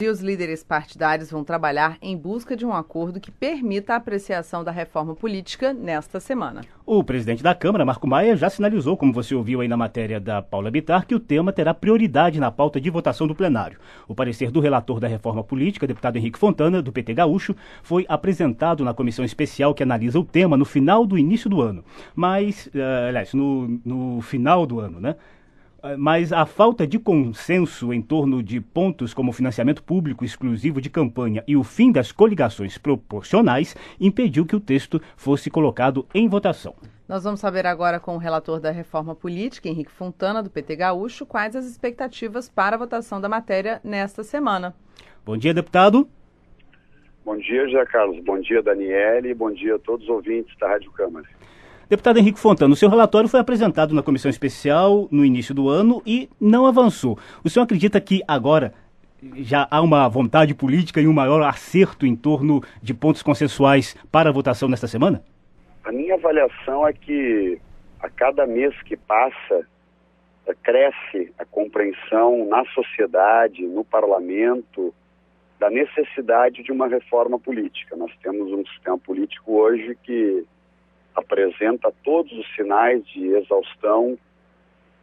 E os líderes partidários vão trabalhar em busca de um acordo que permita a apreciação da reforma política nesta semana. O presidente da Câmara, Marco Maia, já sinalizou, como você ouviu aí na matéria da Paula Bittar, que o tema terá prioridade na pauta de votação do plenário. O parecer do relator da reforma política, deputado Henrique Fontana, do PT Gaúcho, foi apresentado na comissão especial que analisa o tema no final do início do ano. Mas, no final do ano, né? Mas a falta de consenso em torno de pontos como financiamento público exclusivo de campanha e o fim das coligações proporcionais impediu que o texto fosse colocado em votação. Nós vamos saber agora com o relator da reforma política, Henrique Fontana, do PT Gaúcho, quais as expectativas para a votação da matéria nesta semana. Bom dia, deputado. Bom dia, José Carlos. Bom dia, Daniele. Bom dia a todos os ouvintes da Rádio Câmara. Deputado Henrique Fontana, o seu relatório foi apresentado na comissão especial no início do ano e não avançou. O senhor acredita que agora já há uma vontade política e um maior acerto em torno de pontos consensuais para a votação nesta semana? A minha avaliação é que a cada mês que passa, cresce a compreensão na sociedade, no parlamento, da necessidade de uma reforma política. Nós temos um sistema político hoje que apresenta todos os sinais de exaustão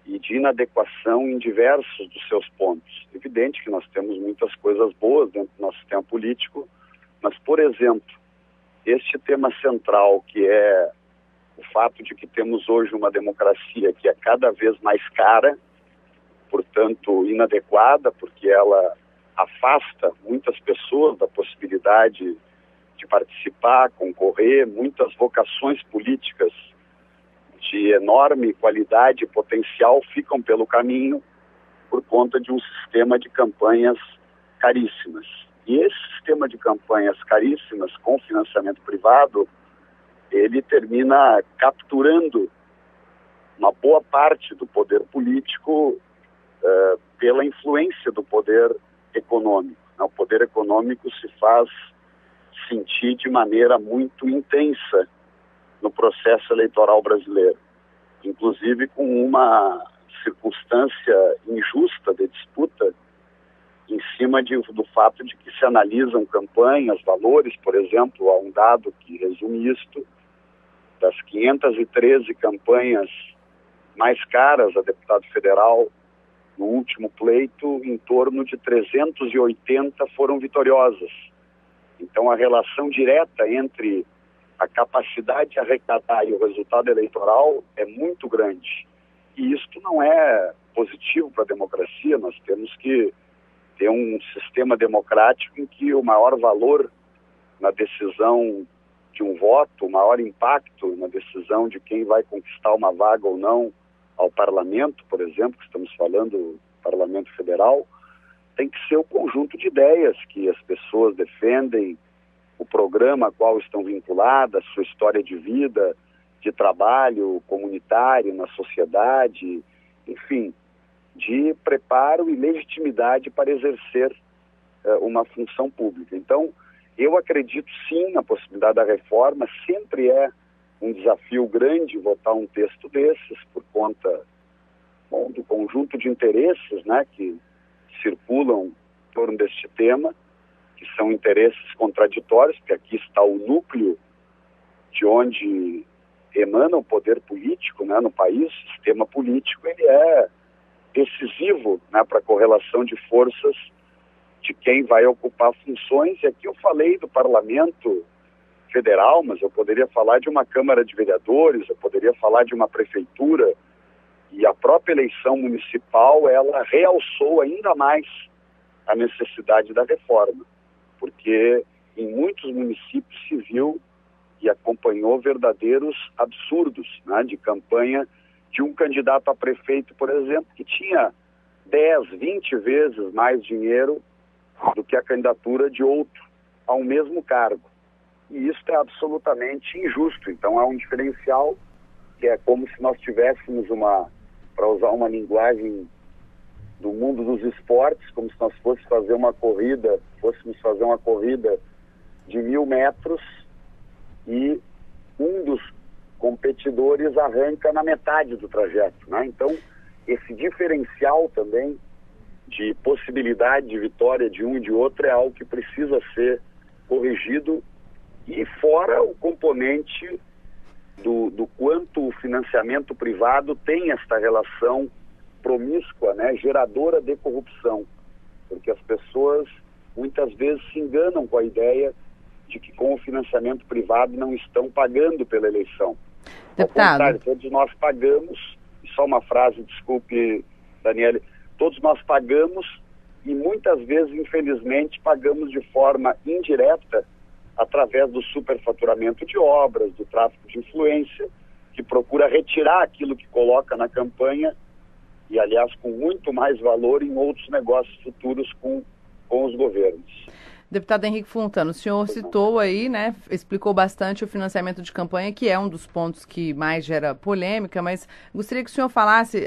e de inadequação em diversos dos seus pontos. Evidente que nós temos muitas coisas boas dentro do nosso sistema político, mas, por exemplo, este tema central, que é o fato de que temos hoje uma democracia que é cada vez mais cara, portanto inadequada, porque ela afasta muitas pessoas da possibilidade de participar, concorrer, muitas vocações políticas de enorme qualidade e potencial ficam pelo caminho por conta de um sistema de campanhas caríssimas. E esse sistema de campanhas caríssimas com financiamento privado, ele termina capturando uma boa parte do poder político pela influência do poder econômico. O poder econômico se faz sentir de maneira muito intensa no processo eleitoral brasileiro, inclusive com uma circunstância injusta de disputa em cima do fato de que se analisam campanhas, valores, por exemplo, há um dado que resume isto, das 513 campanhas mais caras a deputado federal no último pleito, em torno de 380 foram vitoriosas. Então, a relação direta entre a capacidade de arrecadar e o resultado eleitoral é muito grande. E isto não é positivo para a democracia. Nós temos que ter um sistema democrático em que o maior valor na decisão de um voto, o maior impacto na decisão de quem vai conquistar uma vaga ou não ao parlamento, por exemplo, que estamos falando do Parlamento Federal, tem que ser o conjunto de ideias que as pessoas defendem, o programa a qual estão vinculadas, sua história de vida, de trabalho comunitário na sociedade, enfim, de preparo e legitimidade para exercer uma função pública. Então, eu acredito sim na possibilidade da reforma, sempre é um desafio grande votar um texto desses, por conta do conjunto de interesses, né, que circulam em torno deste tema, que são interesses contraditórios, porque aqui está o núcleo de onde emana o poder político, né, no país. O sistema político ele é decisivo, né, para a correlação de forças de quem vai ocupar funções. E aqui eu falei do Parlamento Federal, mas eu poderia falar de uma Câmara de Vereadores, eu poderia falar de uma prefeitura, e a própria eleição municipal, ela realçou ainda mais a necessidade da reforma, porque em muitos municípios se viu e acompanhou verdadeiros absurdos, né, de campanha de um candidato a prefeito, por exemplo, que tinha 10, 20 vezes mais dinheiro do que a candidatura de outro ao mesmo cargo. E isso é absolutamente injusto. Então há um diferencial que é como se nós tivéssemos para usar uma linguagem do mundo dos esportes, como se nós fôssemos fazer uma corrida de 1.000 metros e um dos competidores arranca na metade do trajeto, né? Então, esse diferencial também de possibilidade de vitória de um e de outro é algo que precisa ser corrigido, e fora o componente do quanto o financiamento privado tem esta relação promíscua, né, geradora de corrupção, porque as pessoas muitas vezes se enganam com a ideia de que com o financiamento privado não estão pagando pela eleição. Deputado. Ao contrário, todos nós pagamos, só uma frase, desculpe, Daniele, todos nós pagamos e muitas vezes, infelizmente, pagamos de forma indireta através do superfaturamento de obras, do tráfico de influência, que procura retirar aquilo que coloca na campanha e, aliás, com muito mais valor em outros negócios futuros com os governos. Deputado Henrique Fontana, o senhor citou aí, né, explicou bastante o financiamento de campanha, que é um dos pontos que mais gera polêmica, mas gostaria que o senhor falasse,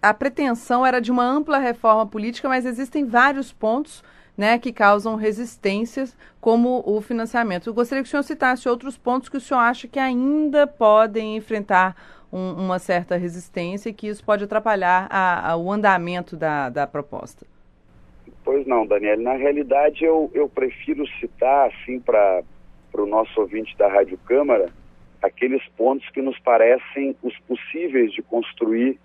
a pretensão era de uma ampla reforma política, mas existem vários pontos, né, que causam resistências, como o financiamento. Eu gostaria que o senhor citasse outros pontos que o senhor acha que ainda podem enfrentar uma certa resistência e que isso pode atrapalhar o andamento da proposta. Pois não, Daniel. Na realidade, eu prefiro citar, assim, para o nosso ouvinte da Rádio Câmara, aqueles pontos que nos parecem os possíveis de construir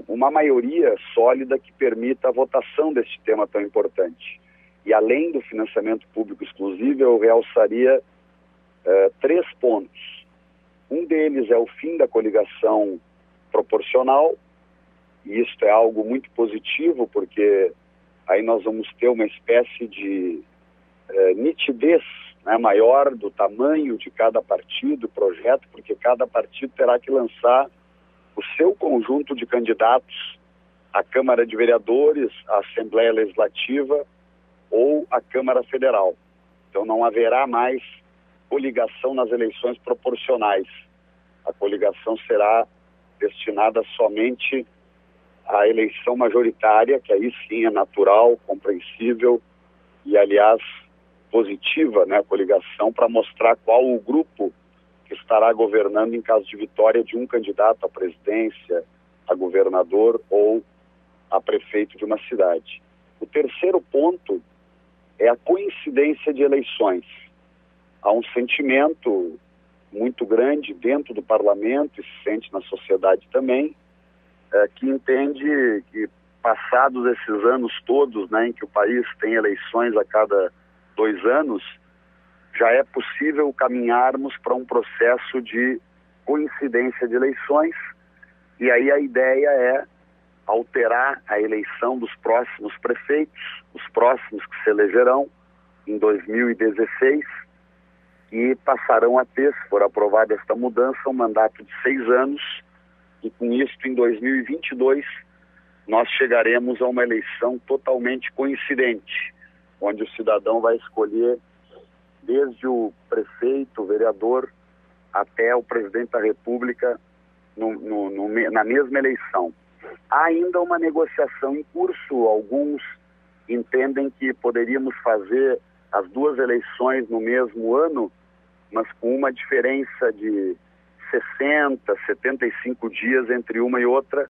uma maioria sólida que permita a votação deste tema tão importante. E além do financiamento público exclusivo, eu realçaria 3 pontos. Um deles é o fim da coligação proporcional, e isso é algo muito positivo, porque aí nós vamos ter uma espécie de nitidez, né, maior do tamanho de cada partido, projeto, porque cada partido terá que lançar o seu conjunto de candidatos à Câmara de Vereadores, à Assembleia Legislativa ou à Câmara Federal. Então não haverá mais coligação nas eleições proporcionais. A coligação será destinada somente à eleição majoritária, que aí sim é natural, compreensível e, aliás, positiva, né, a coligação, para mostrar qual o grupo que estará governando em caso de vitória de um candidato à presidência, a governador ou a prefeito de uma cidade. O terceiro ponto é a coincidência de eleições. Há um sentimento muito grande dentro do parlamento e se sente na sociedade também, que entende que, passados esses anos todos, né, em que o país tem eleições a cada 2 anos, já é possível caminharmos para um processo de coincidência de eleições, e aí a ideia é alterar a eleição dos próximos prefeitos, os próximos que se elegerão em 2016, e passarão a ter, se for aprovada esta mudança, um mandato de 6 anos, e com isso, em 2022, nós chegaremos a uma eleição totalmente coincidente, onde o cidadão vai escolher desde o prefeito, o vereador, até o presidente da República na mesma eleição. Há ainda uma negociação em curso. Alguns entendem que poderíamos fazer as 2 eleições no mesmo ano, mas com uma diferença de 60, 75 dias entre uma e outra,